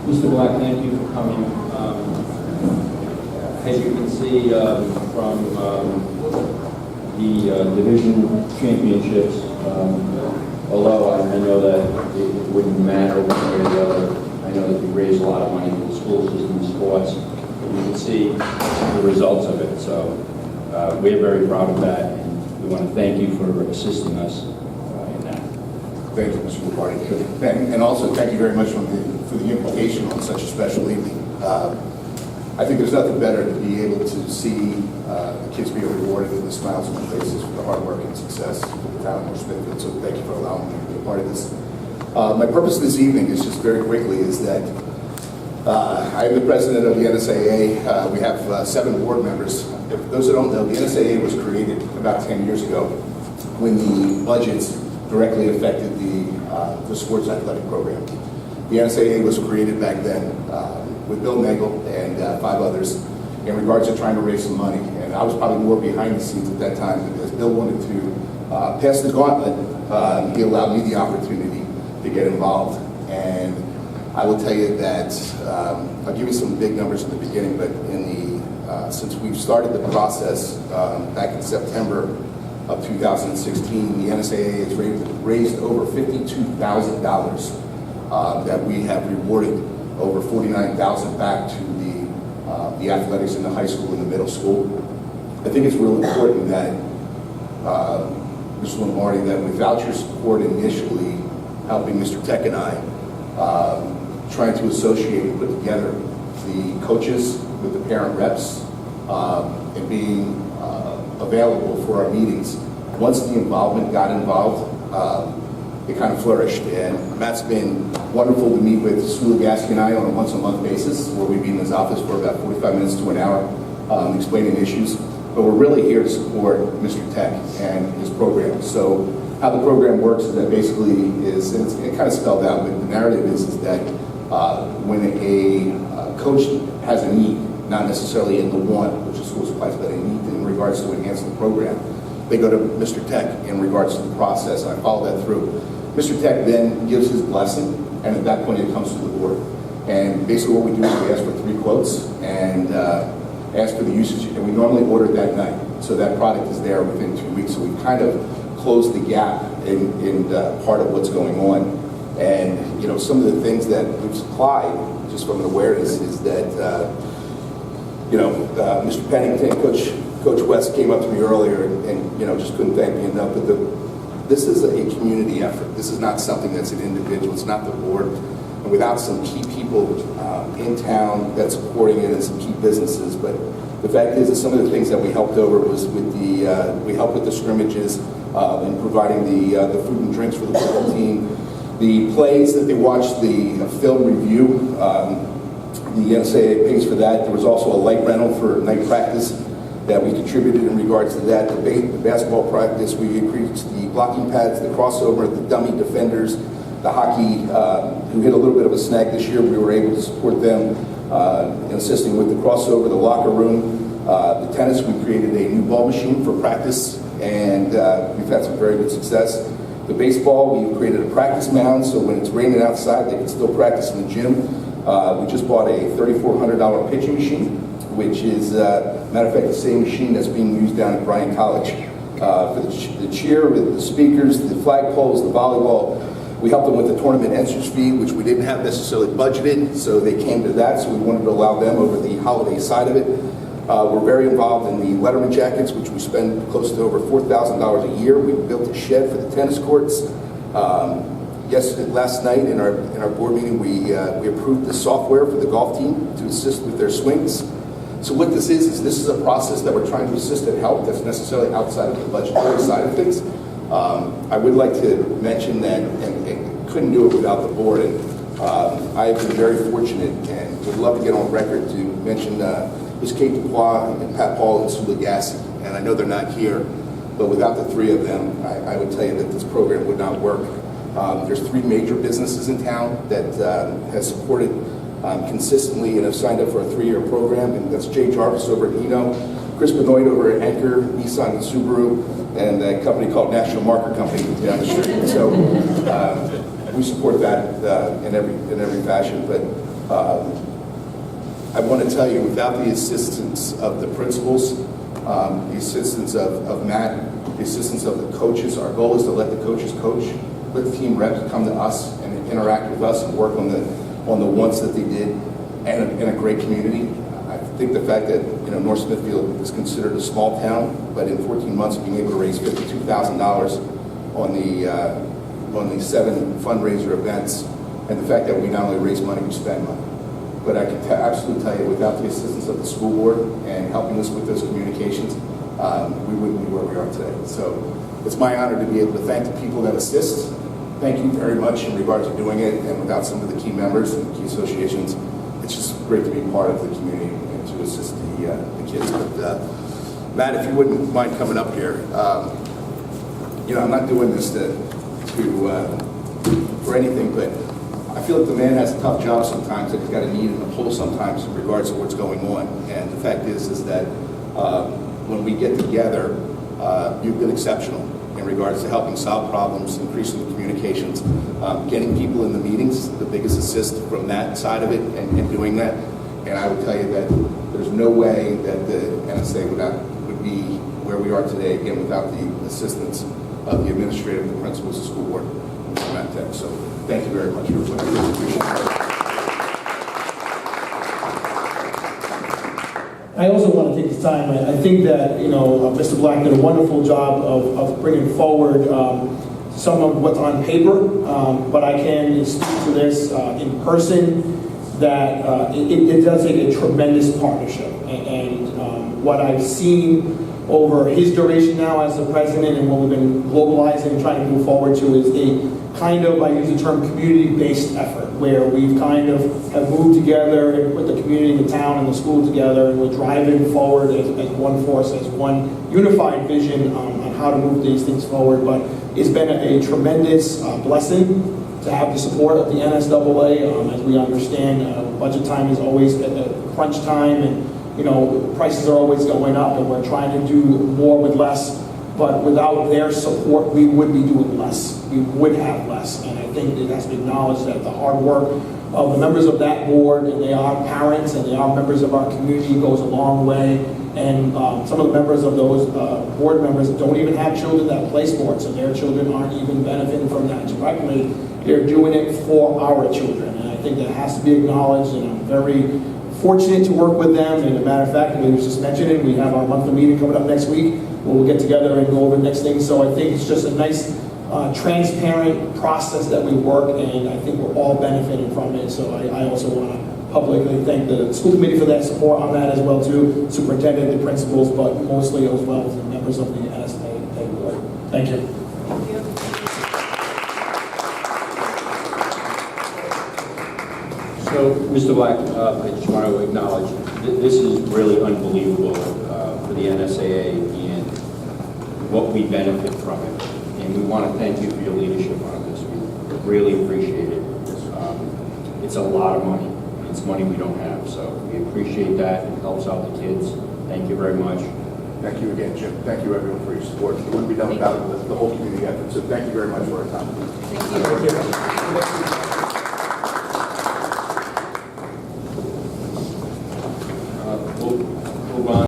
Mr. Black, thank you for coming. As you can see from the division championships, although I know that it wouldn't matter one way or the other, I know that you raise a lot of money for the school system and sports. You can see the results of it, so we're very proud of that, and we want to thank you for assisting us in that. Thank you, Mr. McCarty. And also, thank you very much for the invitation on such a special evening. I think there's nothing better to be able to see the kids being rewarded with the smiles on their faces for the hard work and success of the town of Smithfield. So thank you for allowing me to be a part of this. My purpose this evening is just very quickly is that I am the president of the NSAA. We have 7 board members. If those that don't know, the NSAA was created about 10 years ago when the budgets directly affected the sports athletic program. The NSAA was created back then with Bill Nagel and 5 others in regards to trying to raise some money. And I was probably more behind the scenes at that time because Bill wanted to pass the gauntlet. He allowed me the opportunity to get involved. And I will tell you that, I'll give you some big numbers in the beginning, but since we've started the process back in September of 2016, the NSAA has raised over $52,000 that we have rewarded over $49,000 back to the athletics in the high school and the middle school. I think it's real important that, Mr. Lombardi, that without your support initially helping Mr. Tech and I, trying to associate and put together the coaches with the parent reps and being available for our meetings. Once the involvement got involved, it kind of flourished, and Matt's been wonderful to meet with Sulagaski and I on a once-a-month basis, where we meet in his office for about 45 minutes to an hour explaining issues. But we're really here to support Mr. Tech and his program. So how the program works is that basically is, and it's kind of spelled out, but the narrative is that when a coach has a need, not necessarily in the want, which is school supplies, but a need in regards to enhancing the program, they go to Mr. Tech in regards to the process, and I follow that through. Mr. Tech then gives his blessing, and at that point it comes to the board. And basically what we do is we ask for 3 quotes and ask for the usage, and we normally order that night. So that product is there within 2 weeks. So we've kind of closed the gap in part of what's going on. And you know, some of the things that we've supplied, just from an awareness, is that Mr. Pennington, Coach West came up to me earlier and just couldn't thank me enough. But this is a community effort. This is not something that's an individual. It's not the board. And without some key people in town that's supporting it and some key businesses. But the fact is that some of the things that we helped over was with we helped with the scrimmages and providing the food and drinks for the football team. The plays that they watched, the film review, the NSAA pays for that. There was also a light rental for night practice that we contributed in regards to that. The basketball practice, we increased the blocking pads, the crossover, the dummy defenders, the hockey, who hit a little bit of a snag this year. We were able to support them in assisting with the crossover, the locker room. The tennis, we created a new ball machine for practice, and we've had some very good success. The baseball, we created a practice mound, so when it's raining outside, they can still practice in the gym. We just bought a $3,400 pitching machine, which is, matter of fact, the same machine that's being used down at Bryan College for the cheer, with the speakers, the flagpoles, the volleyball. We helped them with the tournament entrance fee, which we didn't have necessarily budgeted, so they came to that, so we wanted to allow them over the holiday side of it. We're very involved in the Letterman jackets, which we spend close to over $4,000 a year. We built a shed for the tennis courts. Last night in our board meeting, we approved the software for the golf team to assist with their swings. So what this is this is a process that we're trying to assist and help that's necessarily outside of the budgetary side of things. I would like to mention that, and couldn't do it without the board, and I have been very fortunate and would love to get on record to mention Ms. Kate Dubois and Pat Paul and Sulagaski. And I know they're not here, but without the 3 of them, I would tell you that this program would not work. There's 3 major businesses in town that has supported consistently and have signed up for a 3-year program, and that's Jay Jarvis over at Eno, Chris Benoit over at Anchor, Nissan and Subaru, and a company called National Marker Company down the street. So we support that in every fashion. But I want to tell you, without the assistance of the principals, the assistance of Matt, the assistance of the coaches, our goal is to let the coaches coach, let the team reps come to us and interact with us and work on the wants that they did, and in a great community. I think the fact that North Smithfield is considered a small town, but in 14 months being able to raise $52,000 on the 7 fundraiser events, and the fact that we not only raise money, we spend money. But I can absolutely tell you, without the assistance of the school board and helping us with those communications, we wouldn't be where we are today. So it's my honor to be able to thank the people that assist. Thank you very much in regard to doing it, and without some of the key members and key associations, it's just great to be part of the community and to assist the kids. But Matt, if you wouldn't mind coming up here, I'm not doing this for anything, but I feel like the man has a tough job sometimes, and he's got a need and a pull sometimes in regards to what's going on. And the fact is that when we get together, you've been exceptional in regards to helping solve problems, increasing the communications, getting people in the meetings, the biggest assist from that side of it, and doing that. And I would tell you that there's no way that the NSAA would be where we are today, again, without the assistance of the administrative, the principals, the school board, and Mr. Matt Tech. So thank you very much for what I really appreciate it. I also want to take this time, I think that, Mr. Black did a wonderful job of bringing forward some of what's on paper, but I can speak to this in person, that it does take a tremendous partnership. And what I've seen over his duration now as the president, and what we've been globalizing and trying to move forward to, is a kind of, I use the term, community-based effort, where we've kind of have moved together and put the community, the town, and the school together, and we're driving forward as one force, as one unified vision on how to move these things forward. But it's been a tremendous blessing to have the support of the NSAA. As we understand, budget time is always at the crunch time, and prices are always going up, and we're trying to do more with less. But without their support, we would be doing less. We would have less. And I think it has to be acknowledged that the hard work of the members of that board, and they are parents and they are members of our community, goes a long way. And some of the members of those board members don't even have children that play sports, and their children aren't even benefiting from that directly. They're doing it for our children. And I think that has to be acknowledged, and I'm very fortunate to work with them. And as a matter of fact, we was just mentioning, we have our monthly meeting coming up next week, where we'll get together and go over the next thing. So I think it's just a nice, transparent process that we work, and I think we're all benefiting from it. So I also want to publicly thank the school committee for that support on that as well too, superintendent, the principals, but mostly as well as the members of the NSAA board. Thank you. Thank you. So, Mr. Black, I just want to acknowledge this is really unbelievable for the NSAA and what we benefit from it. And we want to thank you for your leadership on this. We really appreciate it. It's a lot of money. It's money we don't have. So we appreciate that. It helps out the kids. Thank you very much. Thank you again, Jim. Thank you, everyone, for your support. It wouldn't be done without the whole community effort. So thank you very much for our time. Thank you.